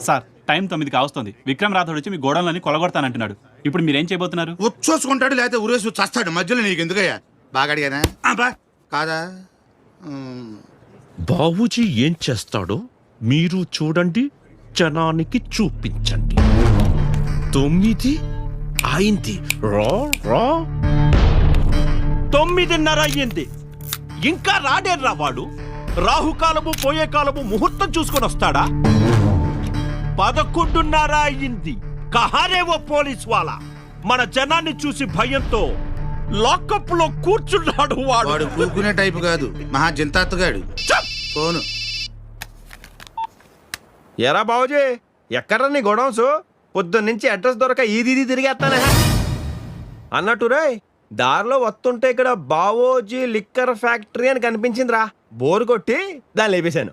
Sir time 9 కావస్తుంది. విక్రమ్ రాథోడ్ వచ్చి మీ గోడౌన్లని కొలగొడతానంటున్నాడు. ఇప్పుడు మీరేం చేయబోతున్నారు? వచ్చేసుకుంటాడు లేకపోతే ఊరేసి చస్తాడు. మధ్యలో నీకు ఎందుకయ్యా? బాగా అడిగానా? అబ్బా కాదా? బాబూజీ ఏం చేస్తాడో మీరు చూడండి, జనానికి చూపించండి. 9 అయింది. రా రా 9:30 అయ్యింది. ఇంకా రాడేర్రా వాడు. రాహుకాలము పోయే కాలము ముహూర్తం చూసుకొని వస్తాడా? 11:30 అయ్యింది. కహారేవో పోలీస్ వాళ్ళ మన జనాన్ని చూసి భయంతో లాకప్ లో కూర్చున్నాడు. వాడు కూకునే టైపు కాదు, మహా జంతాత్తగాడు. ఫోను. ఎరా బాబుజీ, ఎక్కడ్రా నీ గొడవన్స్? పొద్దున్నుంచి అడ్రస్ దొరక ఈది తిరిగేస్తానే అన్నట్టు రే. దారిలో వస్తుంటే ఇక్కడ బావోజీ లిక్కర్ ఫ్యాక్టరీ అని కనిపించిందిరా. బోరు కొట్టి దాన్ని లేపేశాను.